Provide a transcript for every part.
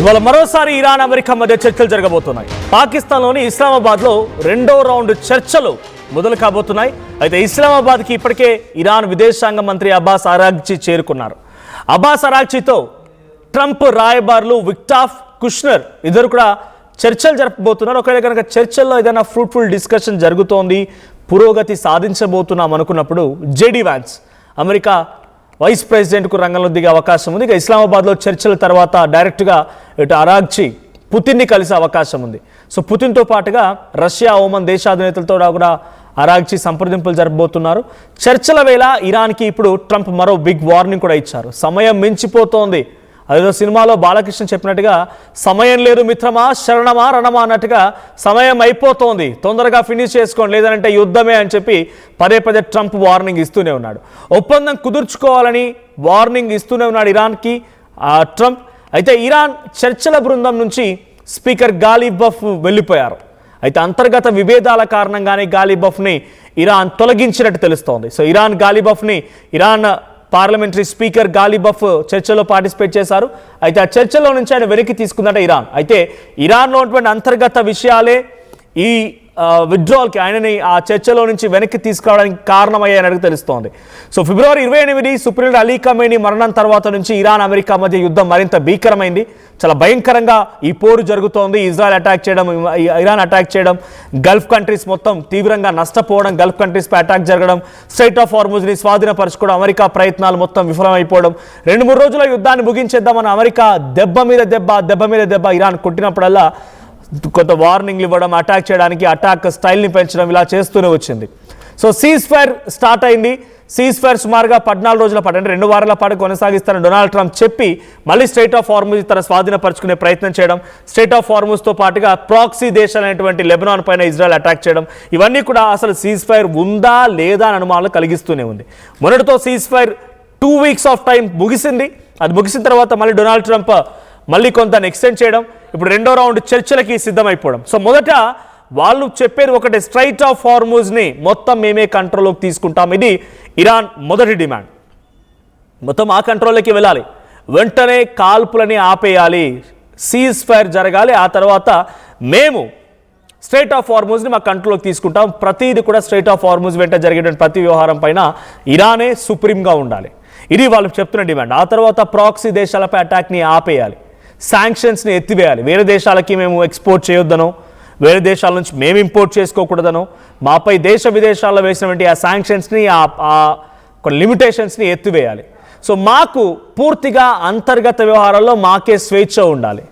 ఇవాళ మరోసారి Iran America మధ్య చర్చలు జరగబోతున్నాయి. పాకిస్తాన్లోని ఇస్లామాబాద్లో రెండో రౌండ్ చర్చలు మొదలు కాబోతున్నాయి. అయితే ఇస్లామాబాద్కి ఇప్పటికే ఇరాన్ విదేశాంగ మంత్రి అబ్బాస్ అరాగ్చి చేరుకున్నారు. అబ్బాస్ అరాగ్చితో ట్రంప్ రాయబారులు విక్టాఫ్ కుష్నర్ ఇద్దరు కూడా చర్చలు జరపబోతున్నారు. ఒకవేళ కనుక చర్చల్లో ఏదైనా ఫ్రూట్ఫుల్ డిస్కషన్ జరుగుతోంది, పురోగతి సాధించబోతున్నాం అనుకున్నప్పుడు జేడీ వ్యాన్స్ అమెరికా వైస్ ప్రెసిడెంట్కు రంగంలో దిగే అవకాశం ఉంది. ఇక ఇస్లామాబాద్లో చర్చల తర్వాత డైరెక్ట్గా ఇటు అరాగ్చి పుతిన్ని కలిసే అవకాశం ఉంది. సో పుతిన్తో పాటుగా రష్యా, ఓమన్ దేశాధినేతలతో కూడా అరాగ్చి సంప్రదింపులు జరపబోతున్నారు. చర్చల వేళ ఇరాన్కి ఇప్పుడు ట్రంప్ మరో బిగ్ వార్నింగ్ కూడా ఇచ్చారు. సమయం మించిపోతోంది. అదేదో సినిమాలో బాలకృష్ణ చెప్పినట్టుగా సమయం లేదు మిత్రమా, శరణమా రణమా అన్నట్టుగా సమయం అయిపోతోంది, తొందరగా ఫినిష్ చేసుకోండి లేదంటే యుద్ధమే అని చెప్పి పదే పదే ట్రంప్ వార్నింగ్ ఇస్తూనే ఉన్నాడు. ఒప్పందం కుదుర్చుకోవాలని వార్నింగ్ ఇస్తూనే ఉన్నాడు ఇరాన్కి ట్రంప్. అయితే ఇరాన్ చర్చల బృందం నుంచి స్పీకర్ గాలిబఫ్ వెళ్ళిపోయారు. అయితే అంతర్గత విభేదాల కారణంగానే గాలిబఫ్ని ఇరాన్ తొలగించినట్టు తెలుస్తోంది. సో ఇరాన్ పార్లమెంటరీ స్పీకర్ గాలిబఫ్ చర్చలో పార్టిసిపేట్ చేశారు. అయితే ఆ చర్చలో నుంచి ఆయన వెనక్కి తీసుకుందట ఇరాన్. అయితే ఇరాన్లో ఉన్నటువంటి అంతర్గత విషయాలే ఈ విత్డ్రాల్కి, ఆయనని ఆ చర్చలో నుంచి వెనక్కి తీసుకురావడానికి కారణమయ్యాయని తెలుస్తోంది. So February 28 supreme Ali Khamenei మరణం తర్వాత నుంచి ఇరాన్ అమెరికా మధ్య యుద్ధం మరింత భీకరమైంది. చాలా భయంకరంగా ఈ పోరు జరుగుతోంది. ఇజ్రాయెల్ అటాక్ చేయడం, ఇరాన్ అటాక్ చేయడం, గల్ఫ్ కంట్రీస్ మొత్తం తీవ్రంగా నష్టపోవడం, గల్ఫ్ కంట్రీస్పై అటాక్ జరగడం, స్ట్రైట్ ఆఫ్ హార్ముజ్ని స్వాధీనపరచుకోవడం, అమెరికా ప్రయత్నాలు మొత్తం విఫలమైపోవడం, 2-3 రోజుల యుద్ధాన్ని ముగించేద్దామని అమెరికా దెబ్బ మీద దెబ్బ ఇరాన్ కొట్టినప్పుడల్లా కొంత వార్నింగ్లు ఇవ్వడం, అటాక్ చేయడానికి అటాక్ స్టైల్ని పెంచడం, ఇలా చేస్తూనే వచ్చింది. సో సీజ్ ఫైర్ స్టార్ట్ అయింది. సీజ్ ఫైర్ సుమారుగా 14 రోజుల పాటు, అంటే 2 వారాల పాటు కొనసాగిస్తారని డొనాల్డ్ ట్రంప్ చెప్పి మళ్ళీ స్ట్రైట్ ఆఫ్ హార్ముజ్ తన స్వాధీనపరచుకునే ప్రయత్నం చేయడం, స్ట్రైట్ ఆఫ్ హార్ముజ్తో పాటుగా ప్రాక్సీ దేశాలైనటువంటి లెబనాన్ పైన ఇజ్రాయెల్ అటాక్ చేయడం, ఇవన్నీ కూడా అసలు సీజ్ ఫైర్ ఉందా లేదా అని అనుమానాలు కలిగిస్తూనే ఉంది. మొన్నటితో cease fire 2 weeks of time ముగిసింది. అది ముగిసిన తర్వాత మళ్ళీ డొనాల్డ్ ట్రంప్ మళ్ళీ కొంత ఎక్స్టెండ్ చేయడం, ఇప్పుడు రెండో రౌండ్ చర్చలకి సిద్ధమైపోవడం. సో మొదట వాళ్ళు చెప్పేది ఒకటి, స్ట్రైట్ ఆఫ్ హార్ముజ్ని మొత్తం మేమే కంట్రోల్లోకి తీసుకుంటాం. ఇది ఇరాన్ మొదటి డిమాండ్. మొత్తం ఆ కంట్రోల్లోకి వెళ్ళాలి, వెంటనే కాల్పులని ఆపేయాలి, సీజ్ ఫైర్ జరగాలి, ఆ తర్వాత మేము స్ట్రైట్ ఆఫ్ హార్ముజ్ని మా కంట్రోల్లోకి తీసుకుంటాం. ప్రతిదీ కూడా స్ట్రైట్ ఆఫ్ హార్ముజ్ వెంట జరిగేటువంటి ప్రతి వ్యవహారం పైన ఇరానే సుప్రీంగా ఉండాలి. ఇది వాళ్ళు చెప్తున్న డిమాండ్. ఆ తర్వాత ప్రాక్సీ దేశాలపై అటాక్ని ఆపేయాలి, శాంక్షన్స్ని ఎత్తివేయాలి. వేరే దేశాలకి మేము ఎక్స్పోర్ట్ చేయొద్దనో, వేరే దేశాల నుంచి మేము ఇంపోర్ట్ చేసుకోకూడదనో, మాపై దేశ విదేశాల్లో వేసినటువంటి ఆ శాంక్షన్స్ని, కొన్ని లిమిటేషన్స్ని ఎత్తివేయాలి. సో మాకు పూర్తిగా అంతర్గత వ్యవహారాల్లో మాకే స్వేచ్ఛ ఉండాలి,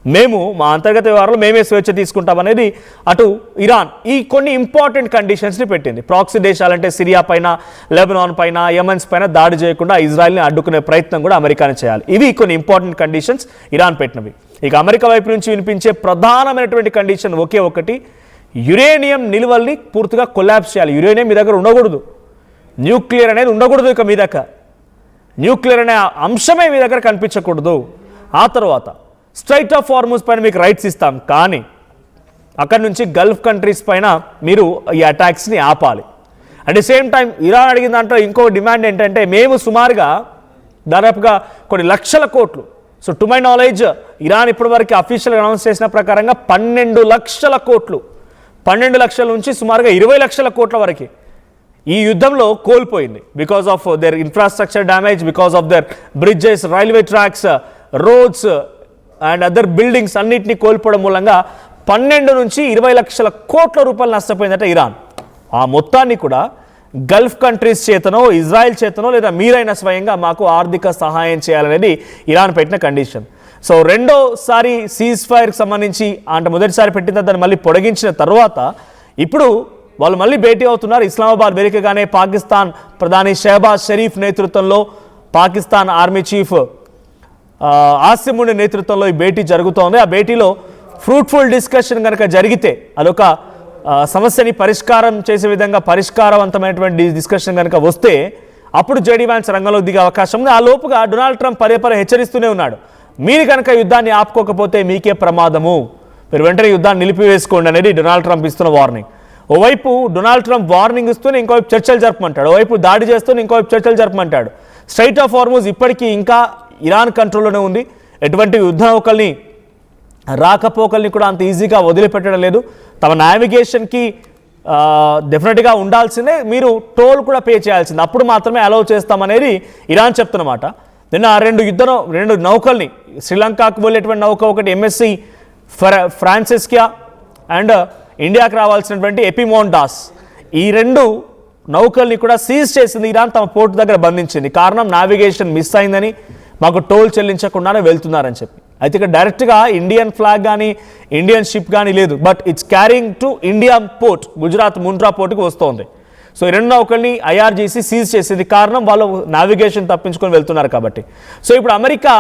మేము మా అంతర్గత వ్యవహారంలో మేమే స్వేచ్ఛ తీసుకుంటామనేది అటు ఇరాన్ ఈ కొన్ని ఇంపార్టెంట్ కండిషన్స్ని పెట్టింది. ప్రాక్సీ దేశాలంటే సిరియా పైన, లెబనాన్ పైన, యమన్స్ పైన దాడి చేయకుండా ఇజ్రాయెల్ని అడ్డుకునే ప్రయత్నం కూడా అమెరికానే చేయాలి. ఇవి కొన్ని ఇంపార్టెంట్ కండిషన్స్ ఇరాన్ పెట్టినవి. ఇక అమెరికా వైపు నుంచి వినిపించే ప్రధానమైనటువంటి కండిషన్ ఒకే ఒకటి, యురేనియం నిల్వల్ని పూర్తిగా కొలాప్స్ చేయాలి. యురేనియం మీ దగ్గర ఉండకూడదు, న్యూక్లియర్ అనేది ఉండకూడదు, ఇక మీ దగ్గర న్యూక్లియర్ అనే అంశమే మీ దగ్గర కనిపించకూడదు. ఆ తర్వాత స్ట్రైట్ ఆఫ్ హార్ముజ్ పైన మీకు రైట్స్ ఇస్తాం, కానీ అక్కడి నుంచి గల్ఫ్ కంట్రీస్ పైన మీరు ఈ అటాక్స్ని ఆపాలి. At the same time Iran అడిగిన దాంట్లో ఇంకో డిమాండ్ ఏంటంటే, మేము సుమారుగా దాదాపుగా కొన్ని లక్షల కోట్లు, so to my knowledge Iran ఇప్పటివరకు అఫీషియల్గా అనౌన్స్ చేసిన ప్రకారంగా 12 లక్షల కోట్లు, 12 లక్షల నుంచి సుమారుగా 20 లక్షల కోట్ల వరకు ఈ యుద్ధంలో కోల్పోయింది. Because of their infrastructure damage, because of their bridges, railway tracks, roads and other buildings అన్నింటినీ కోల్పోవడం మూలంగా 12 నుంచి 20 లక్షల కోట్ల రూపాయలు నష్టపోయిందట ఇరాన్. ఆ మొత్తాన్ని కూడా గల్ఫ్ కంట్రీస్ చేతనో, ఇజ్రాయెల్ చేతనో, లేదా మీరైనా స్వయంగా మాకు ఆర్థిక సహాయం చేయాలనేది ఇరాన్ పెట్టిన కండిషన్. సో రెండోసారి సీజ్ ఫైర్కి సంబంధించి, అంటే మొదటిసారి పెట్టిన దాన్ని మళ్ళీ పొడిగించిన తర్వాత ఇప్పుడు వాళ్ళు మళ్ళీ భేటీ అవుతున్నారు. ఇస్లామాబాద్ వేదికగానే పాకిస్తాన్ ప్రధాని షెహబాజ్ షరీఫ్ నేతృత్వంలో, పాకిస్తాన్ ఆర్మీ చీఫ్ ఆసిముడి నేతృత్వంలో ఈ భేటీ జరుగుతోంది. ఆ భేటీలో ఫ్రూట్ఫుల్ డిస్కషన్ కనుక జరిగితే, అదొక సమస్యని పరిష్కారం చేసే విధంగా పరిష్కారవంతమైనటువంటి డిస్కషన్ కనుక వస్తే అప్పుడు జేడీ వ్యాన్స్ రంగంలోకి దిగే అవకాశం ఉంది. ఆ లోపుగా డొనాల్డ్ ట్రంప్ పదే హెచ్చరిస్తూనే ఉన్నాడు, మీరు కనుక యుద్ధాన్ని ఆపుకోకపోతే మీకే ప్రమాదము, మీరు వెంటనే యుద్ధాన్ని నిలిపివేసుకోండి అనేది డొనాల్డ్ ట్రంప్ ఇస్తున్న వార్నింగ్. ఓవైపు డొనాల్డ్ ట్రంప్ వార్నింగ్ ఇస్తూనే ఇంకోవైపు చర్చలు జరపమంటాడు, ఓవైపు దాడి చేస్తూనే ఇంకోవైపు చర్చలు జరపమంటాడు. స్ట్రైట్ ఆఫ్ హార్ముజ్ ఇప్పటికీ ఇంకా ఇరాన్ కంట్రోల్లోనే ఉంది. ఎటువంటి యుద్ధ నౌకల్ని రాకపోకల్ని కూడా అంత ఈజీగా వదిలిపెట్టడం లేదు. తమ నావిగేషన్కి డెఫినెట్గా ఉండాల్సిందే, మీరు టోల్ కూడా పే చేయాల్సిందే, అప్పుడు మాత్రమే అలౌ చేస్తామనేది ఇరాన్ చెప్తున్నమాట. నిన్న రెండు నౌకల్ని, శ్రీలంకకు వెళ్ళేటువంటి నౌక ఒకటి MSC ఫ్రాన్సిస్కియా అండ్ ఇండియాకి రావాల్సినటువంటి ఎపిమోండాస్, ఈ రెండు నౌకల్ని కూడా సీజ్ చేసింది ఇరాన్, తమ పోర్టు దగ్గర బంధించింది. కారణం నావిగేషన్ మిస్ అయిందని, మాకు టోల్ చెల్లించకుండానే వెళ్తున్నారని చెప్పి. అయితే ఇక్కడ డైరెక్ట్గా ఇండియన్ ఫ్లాగ్ కానీ ఇండియన్ షిప్ కానీ లేదు, but it's carrying to India port, Gujarat Mundra పోర్టుకి వస్తోంది. సో ఈ రెండు నౌకల్ని IRGC సీజ్ చేసింది, కారణం వాళ్ళు నావిగేషన్ తప్పించుకొని వెళ్తున్నారు కాబట్టి. సో ఇప్పుడు అమెరికా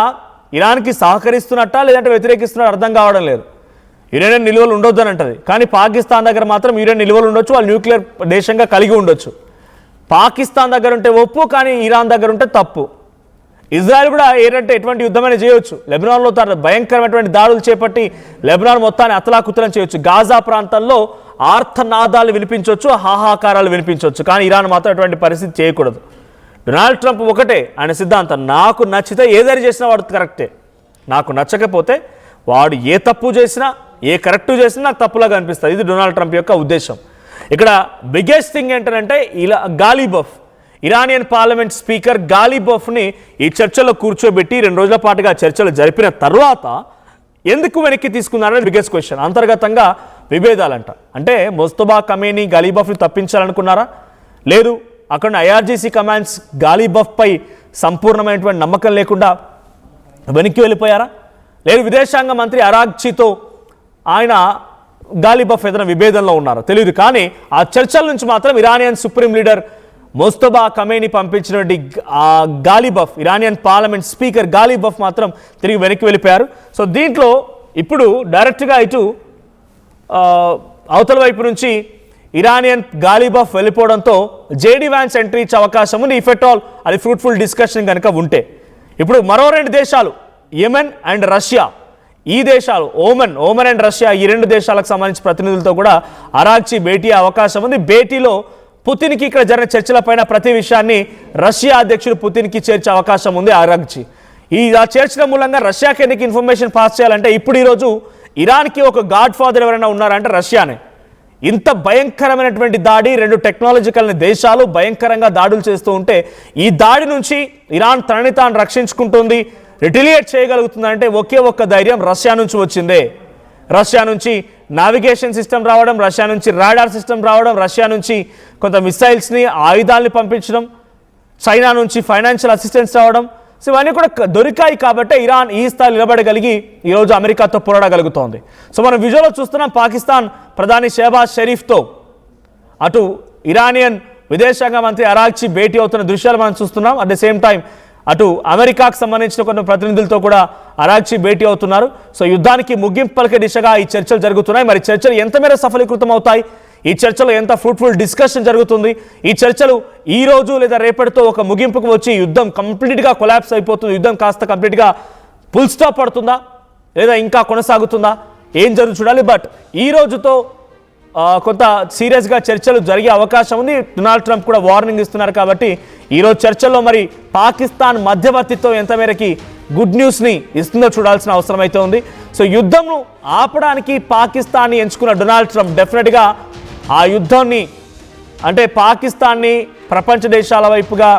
ఇరాన్కి సహకరిస్తున్నట్టా లేదంటే వ్యతిరేకిస్తున్నట్టు అర్థం కావడం లేదు. యురేనియం నిల్వలు ఉండొద్దు అని అంటది, కానీ పాకిస్తాన్ దగ్గర మాత్రం యురేనియం నిల్వలు ఉండొచ్చు, వాళ్ళు న్యూక్లియర్ దేశంగా కలిగి ఉండొచ్చు. పాకిస్తాన్ దగ్గర ఉంటే ఒప్పు, కానీ ఇరాన్ దగ్గర ఉంటే తప్పు. ఇజ్రాయెల్ కూడా ఏంటంటే ఎటువంటి యుద్ధమైనా చేయొచ్చు, లెబనాన్లో భయంకరమైనటువంటి దాడులు చేపట్టి లెబనాన్ మొత్తాన్ని అతలాకుతలం చేయొచ్చు, గాజా ప్రాంతంలో ఆర్తనాదాలు వినిపించవచ్చు, హాహాకారాలు వినిపించవచ్చు, కానీ ఇరాన్ మాత్రం అటువంటి పరిస్థితి చేయకూడదు. డొనాల్డ్ ట్రంప్ ఒకటే ఆయన సిద్ధాంతం, నాకు నచ్చితే ఏదైనా చేసినా వాడు కరెక్టే, నాకు నచ్చకపోతే వాడు ఏ తప్పు చేసినా ఏ కరెక్ట్ చేసినా నాకు తప్పులాగా అనిపిస్తుంది. ఇది డొనాల్డ్ ట్రంప్ యొక్క ఉద్దేశం. ఇక్కడ బిగ్గెస్ట్ థింగ్ ఏంటంటే గాలిబఫ్, ఇరానియన్ పార్లమెంట్ స్పీకర్ గాలిబఫ్ని ఈ చర్చలో కూర్చోబెట్టి 2 రోజుల పాటుగా చర్చలు జరిపిన తర్వాత ఎందుకు వెనక్కి తీసుకున్నారని బిగ్గెస్ట్ క్వశ్చన్. అంతర్గతంగా విభేదాలంట. అంటే మొస్తబా ఖమేనీ గాలిబఫ్ని తప్పించాలనుకున్నారా? లేదు, అక్కడ IRGC కమాండ్స్ గాలిబఫ్పై సంపూర్ణమైనటువంటి నమ్మకం లేకుండా వెనక్కి వెళ్ళిపోయారా? లేదు, విదేశాంగ మంత్రి అరాగ్చితో ఆయన గాలిబఫ్ ఏదైనా విభేదంలో ఉన్నారో తెలియదు, కానీ ఆ చర్చల నుంచి మాత్రం ఇరానియన్ సుప్రీం లీడర్ మొస్తబా ఖమేనీ పంపించినటువంటి గాలిబఫ్, ఇరానియన్ పార్లమెంట్ స్పీకర్ గాలిబఫ్ మాత్రం తిరిగి వెనక్కి వెళ్ళిపోయారు. సో దీంట్లో ఇప్పుడు డైరెక్ట్గా ఇటు అవతల వైపు నుంచి ఇరానియన్ గాలిబఫ్ వెళ్ళిపోవడంతో JD Vance ఎంట్రీ ఇచ్చే అవకాశం ఉంది, ఇఫ్ ఎట్ ఆల్ అది ఫ్రూట్ఫుల్ డిస్కషన్ కనుక ఉంటే. ఇప్పుడు మరో 2 దేశాలు, యెమెన్ అండ్ రష్యా, ఈ దేశాలు ఓమన్ అండ్ రష్యా, ఈ 2 దేశాలకు సంబంధించిన ప్రతినిధులతో కూడా అరాగ్చి భేటీ అవకాశం ఉంది. భేటీలో పుతిన్కి ఇక్కడ జరిగిన చర్చలపైన ప్రతి విషయాన్ని రష్యా అధ్యక్షుడు పుతిన్కి చేర్చే అవకాశం ఉంది అరాగ్చి. చేర్చడం మూలంగా రష్యాకి ఎందుకు ఇన్ఫర్మేషన్ పాస్ చేయాలంటే, ఇప్పుడు ఈరోజు ఇరాన్కి ఒక గాడ్ ఫాదర్ ఎవరైనా ఉన్నారంటే రష్యానే. ఇంత భయంకరమైనటువంటి దాడి, 2 టెక్నాలజికల్ దేశాలు భయంకరంగా దాడులు చేస్తూ ఉంటే, ఈ దాడి నుంచి ఇరాన్ తనని తాను రక్షించుకుంటుంది, రిటిలియేట్ చేయగలుగుతుందంటే ఒకే ఒక్క ధైర్యం రష్యా నుంచి వచ్చిందే. రష్యా నుంచి నావిగేషన్ సిస్టమ్ రావడం, రష్యా నుంచి రాడార్ సిస్టమ్ రావడం, రష్యా నుంచి కొంత మిసైల్స్ని ఆయుధాలని పంపించడం, చైనా నుంచి ఫైనాన్షియల్ అసిస్టెన్స్ రావడం, సో ఇవన్నీ కూడా దొరికాయి కాబట్టి ఇరాన్ ఈ స్థాయి నిలబడగలిగి ఈరోజు అమెరికాతో పోరాడగలుగుతోంది. సో మనం విజువల్లో చూస్తున్నాం, పాకిస్తాన్ ప్రధాని షెహబాజ్ షరీఫ్తో అటు ఇరానియన్ విదేశాంగ మంత్రి అరాగ్చి భేటీ అవుతున్న దృశ్యాలు మనం చూస్తున్నాం. అట్ ద సేమ్ టైం అటు అమెరికాకు సంబంధించిన కొన్ని ప్రతినిధులతో కూడా అరాగ్చి భేటీ అవుతున్నారు. సో యుద్ధానికి ముగింపు పలికే దిశగా ఈ చర్చలు జరుగుతున్నాయి. మరి చర్చలు ఎంత మేర సఫలీకృతం అవుతాయి, ఈ చర్చలో ఎంత ఫ్రూట్ఫుల్ డిస్కషన్ జరుగుతుంది, ఈ చర్చలు ఈ రోజు లేదా రేపటితో ఒక ముగింపుకు వచ్చి యుద్ధం కంప్లీట్గా కొలాప్స్ అయిపోతుంది, యుద్ధం కాస్త కంప్లీట్గా ఫుల్ స్టాప్ పడుతుందా లేదా ఇంకా కొనసాగుతుందా, ఏం జరుగుతుంది చూడాలి. బట్ ఈ రోజుతో కొంత సీరియస్గా చర్చలు జరిగే అవకాశం ఉంది. డొనాల్డ్ ట్రంప్ కూడా వార్నింగ్ ఇస్తున్నారు కాబట్టి ఈరోజు చర్చల్లో మరి పాకిస్తాన్ మధ్యవర్తిత్వం ఎంత మేరకి గుడ్ న్యూస్ని ఇస్తుందో చూడాల్సిన అవసరం అయితే ఉంది. సో యుద్ధంను ఆపడానికి పాకిస్తాన్ని ఎంచుకున్న డొనాల్డ్ ట్రంప్ డెఫినెట్గా ఆ యుద్ధాన్ని, అంటే పాకిస్తాన్ని ప్రపంచ దేశాల వైపుగా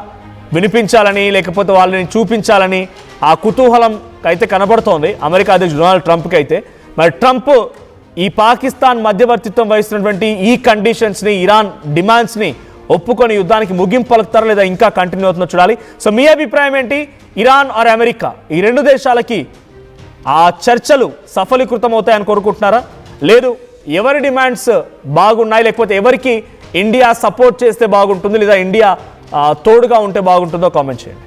వినిపించాలని లేకపోతే వాళ్ళని చూపించాలని ఆ కుతూహలం అయితే కనబడుతోంది అమెరికా అధ్యక్షుడు డొనాల్డ్ ట్రంప్కి. అయితే మరి ట్రంప్ ఈ పాకిస్తాన్ మధ్యవర్తిత్వం వహిస్తున్నటువంటి ఈ కండిషన్స్ని, ఇరాన్ డిమాండ్స్ని ఒప్పుకొని యుద్ధానికి ముగింపు పలుకుతారా లేదా ఇంకా కంటిన్యూ అవుతుందో చూడాలి. సో మీ అభిప్రాయం ఏంటి? ఇరాన్ ఆర్ అమెరికా, ఈ 2 దేశాలకి ఆ చర్చలు సఫలీకృతం అవుతాయని కోరుకుంటున్నారా? లేదు, ఎవరి డిమాండ్స్ బాగున్నాయి, లేకపోతే ఎవరికి ఇండియా సపోర్ట్ చేస్తే బాగుంటుంది లేదా ఇండియా తోడుగా ఉంటే బాగుంటుందో కామెంట్ చేయండి.